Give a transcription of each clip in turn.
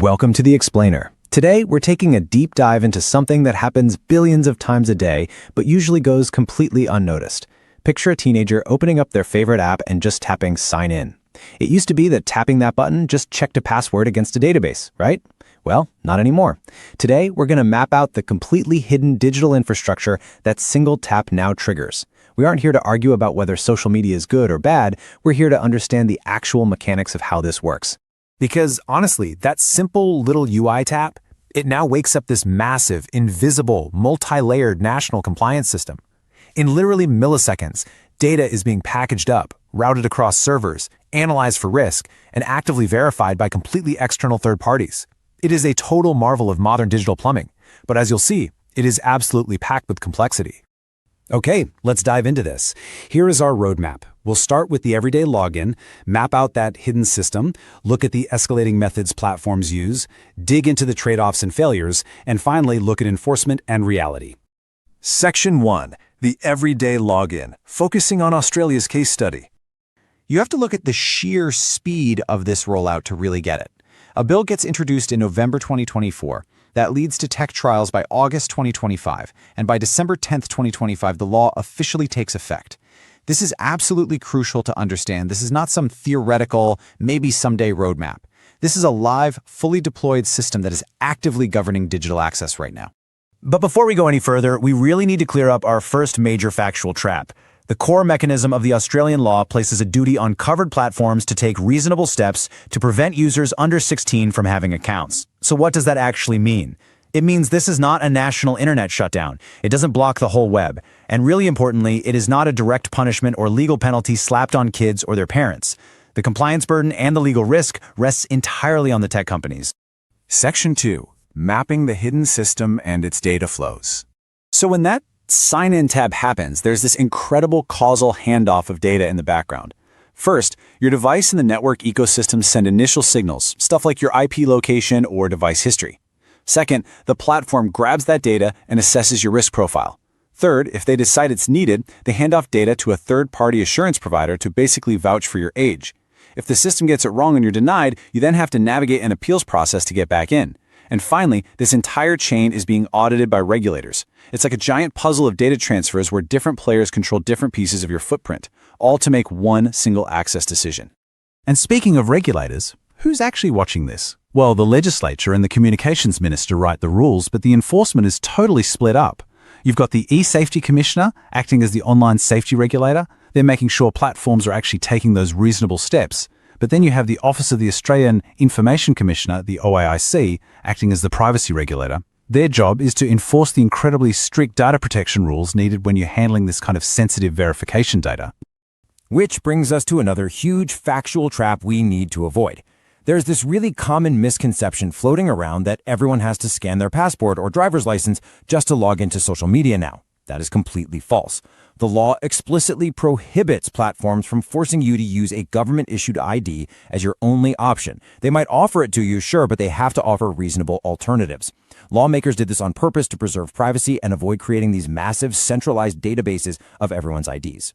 Welcome to The Explainer. Today, we're taking a deep dive into something that happens billions of times a day, but usually goes completely unnoticed. Picture a teenager opening up their favorite app and just tapping sign in. It used to be that tapping that button just checked a password against a database, right? Well, not anymore. Today, we're going to map out the completely hidden digital infrastructure that single tap now triggers. We aren't here to argue about whether social media is good or bad. We're here to understand the actual mechanics of how this works. Because honestly, that simple little UI tap, it now wakes up this massive, invisible, multi-layered national compliance system. In literally milliseconds, data is being packaged up, routed across servers, analyzed for risk, and actively verified by completely external third parties. It is a total marvel of modern digital plumbing, but as you'll see, it is absolutely packed with complexity. Okay, let's dive into this. Here is our roadmap. We'll start with the everyday login, map out that hidden system, look at the escalating methods platforms use, dig into the trade-offs and failures, and finally look at enforcement and reality. Section 1. The everyday login, focusing on Australia's case study. You have to look at the sheer speed of this rollout to really get it. A bill gets introduced in November 2024. That leads to tech trials by August 2025, and by December 10th, 2025, the law officially takes effect. This is absolutely crucial to understand. This is not some theoretical, maybe someday roadmap. This is a live, fully deployed system that is actively governing digital access right now. But before we go any further, we really need to clear up our first major factual trap. The core mechanism of the Australian law places a duty on covered platforms to take reasonable steps to prevent users under 16 from having accounts. So what does that actually mean? It means this is not a national internet shutdown. It doesn't block the whole web. And really importantly, it is not a direct punishment or legal penalty slapped on kids or their parents. The compliance burden and the legal risk rests entirely on the tech companies. Section 2. Mapping the hidden system and its data flows. So when that sign-in tab happens, there's this incredible causal handoff of data in the background. First, your device and the network ecosystem send initial signals, stuff like your IP location or device history. Second, the platform grabs that data and assesses your risk profile. Third, if they decide it's needed, they hand off data to a third-party assurance provider to basically vouch for your age. If the system gets it wrong and you're denied, you then have to navigate an appeals process to get back in. And finally, this entire chain is being audited by regulators. It's like a giant puzzle of data transfers where different players control different pieces of your footprint, all to make one single access decision. And speaking of regulators, who's actually watching this? Well, the legislature and the communications minister write the rules, but the enforcement is totally split up. You've got the eSafety commissioner acting as the online safety regulator. They're making sure platforms are actually taking those reasonable steps. But then you have the Office of the Australian Information Commissioner, the OAIC, acting as the privacy regulator. Their job is to enforce the incredibly strict data protection rules needed when you're handling this kind of sensitive verification data. Which brings us to another huge factual trap we need to avoid. There's this really common misconception floating around that everyone has to scan their passport or driver's license just to log into social media now. That is completely false. The law explicitly prohibits platforms from forcing you to use a government-issued ID as your only option. They might offer it to you, sure, but they have to offer reasonable alternatives. Lawmakers did this on purpose to preserve privacy and avoid creating these massive centralized databases of everyone's IDs.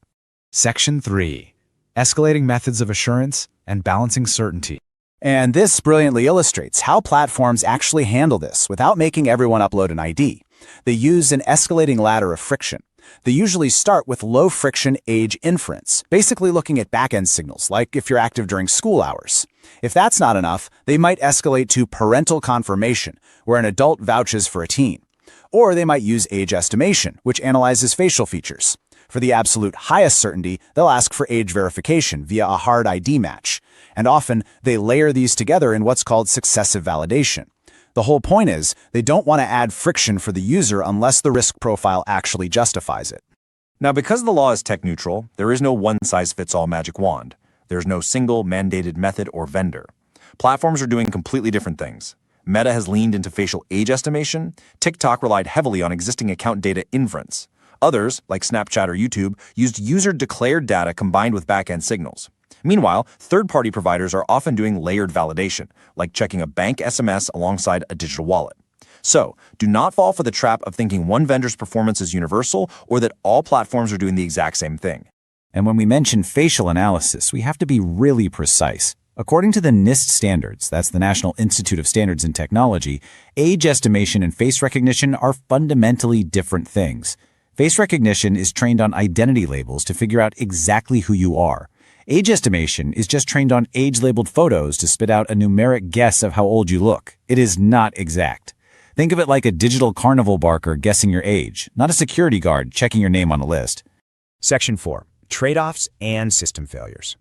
Section 3. Escalating methods of assurance and balancing certainty. And this brilliantly illustrates how platforms actually handle this without making everyone upload an ID. They use an escalating ladder of friction. They usually start with low-friction age inference, basically looking at back-end signals, like if you're active during school hours. If that's not enough, they might escalate to parental confirmation, where an adult vouches for a teen. Or they might use age estimation, which analyzes facial features. For the absolute highest certainty, they'll ask for age verification via a hard ID match. And often, they layer these together in what's called successive validation. The whole point is, they don't want to add friction for the user unless the risk profile actually justifies it. Now, because the law is tech neutral, there is no one-size-fits-all magic wand. There's no single mandated method or vendor. Platforms are doing completely different things. Meta has leaned into facial age estimation. TikTok relied heavily on existing account data inference. Others, like Snapchat or YouTube, used user-declared data combined with back-end signals. Meanwhile, third-party providers are often doing layered validation, like checking a bank SMS alongside a digital wallet. So, do not fall for the trap of thinking one vendor's performance is universal or that all platforms are doing the exact same thing. And when we mention facial analysis, we have to be really precise. According to the NIST standards, that's the National Institute of Standards and Technology, age estimation and face recognition are fundamentally different things. Face recognition is trained on identity labels to figure out exactly who you are. Age estimation is just trained on age-labeled photos to spit out a numeric guess of how old you look. It is not exact. Think of it like a digital carnival barker guessing your age, not a security guard checking your name on a list. Section 4. Trade-offs and system failures.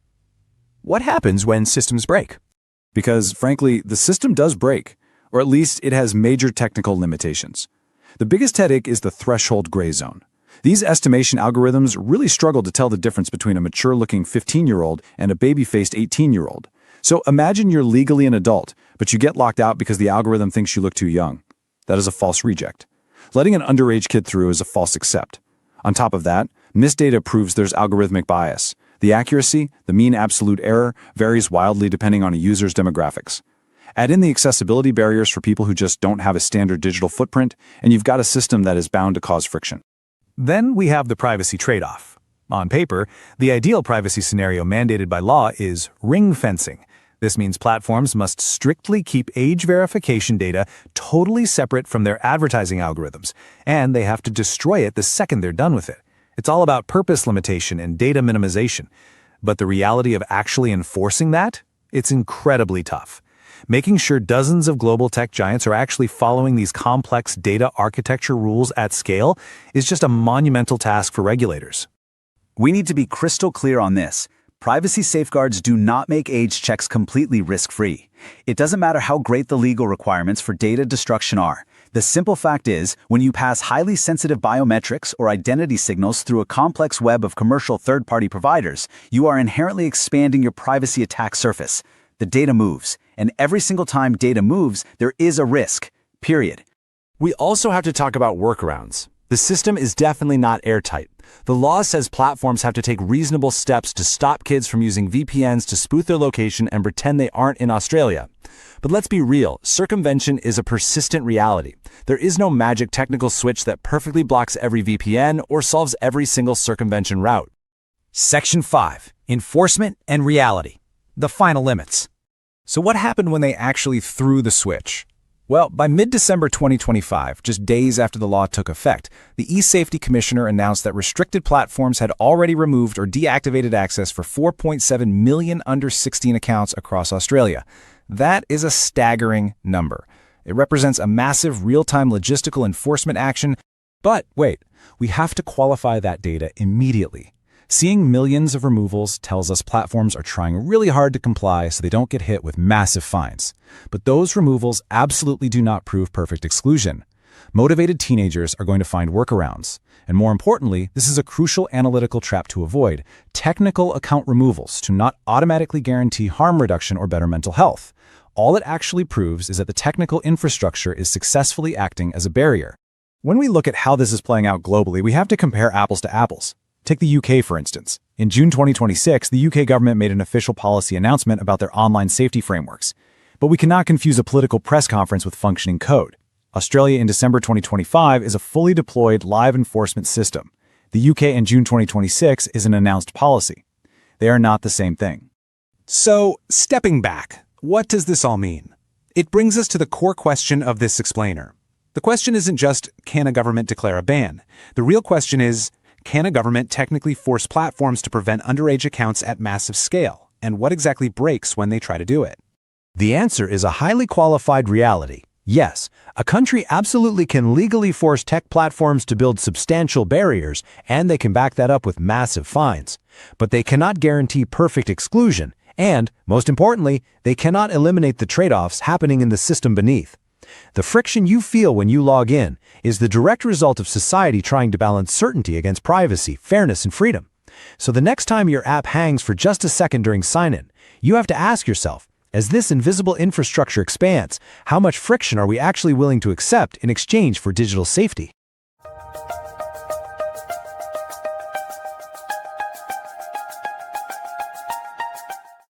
What happens when systems break? Because, frankly, the system does break, or at least it has major technical limitations. The biggest headache is the threshold gray zone. These estimation algorithms really struggle to tell the difference between a mature-looking 15-year-old and a baby-faced 18-year-old. So imagine you're legally an adult, but you get locked out because the algorithm thinks you look too young. That is a false reject. Letting an underage kid through is a false accept. On top of that, missed data proves there's algorithmic bias. The accuracy, the mean absolute error, varies wildly depending on a user's demographics. Add in the accessibility barriers for people who just don't have a standard digital footprint, and you've got a system that is bound to cause friction. Then we have the privacy trade-off. On paper, the ideal privacy scenario mandated by law is ring fencing. This means platforms must strictly keep age verification data totally separate from their advertising algorithms, and they have to destroy it the second they're done with it. It's all about purpose limitation and data minimization. But the reality of actually enforcing that? It's incredibly tough. Making sure dozens of global tech giants are actually following these complex data architecture rules at scale is just a monumental task for regulators. We need to be crystal clear on this. Privacy safeguards do not make age checks completely risk-free. It doesn't matter how great the legal requirements for data destruction are. The simple fact is, when you pass highly sensitive biometrics or identity signals through a complex web of commercial third-party providers, you are inherently expanding your privacy attack surface. The data moves, and every single time data moves, there is a risk, period. We also have to talk about workarounds. The system is definitely not airtight. The law says platforms have to take reasonable steps to stop kids from using VPNs to spoof their location and pretend they aren't in Australia. But let's be real, circumvention is a persistent reality. There is no magic technical switch that perfectly blocks every VPN or solves every single circumvention route. Section 5. Enforcement and reality. The final limits. So what happened when they actually threw the switch? Well, by mid-December 2025, just days after the law took effect, the eSafety Commissioner announced that restricted platforms had already removed or deactivated access for 4.7 million under-16 accounts across Australia. That is a staggering number. It represents a massive real-time logistical enforcement action. But wait, we have to qualify that data immediately. Seeing millions of removals tells us platforms are trying really hard to comply so they don't get hit with massive fines. But those removals absolutely do not prove perfect exclusion. Motivated teenagers are going to find workarounds. And more importantly, this is a crucial analytical trap to avoid: technical account removals to not automatically guarantee harm reduction or better mental health. All it actually proves is that the technical infrastructure is successfully acting as a barrier. When we look at how this is playing out globally, we have to compare apples to apples. Take the UK, for instance. In June 2026, the UK government made an official policy announcement about their online safety frameworks. But we cannot confuse a political press conference with functioning code. Australia in December 2025 is a fully deployed live enforcement system. The UK in June 2026 is an announced policy. They are not the same thing. So, stepping back, what does this all mean? It brings us to the core question of this explainer. The question isn't just, can a government declare a ban? The real question is, can a government technically force platforms to prevent underage accounts at massive scale? And what exactly breaks when they try to do it? The answer is a highly qualified reality. Yes, a country absolutely can legally force tech platforms to build substantial barriers, and they can back that up with massive fines. But they cannot guarantee perfect exclusion, and, most importantly, they cannot eliminate the trade-offs happening in the system beneath. The friction you feel when you log in is the direct result of society trying to balance certainty against privacy, fairness, and freedom. So the next time your app hangs for just a second during sign-in, you have to ask yourself, as this invisible infrastructure expands, how much friction are we actually willing to accept in exchange for digital safety?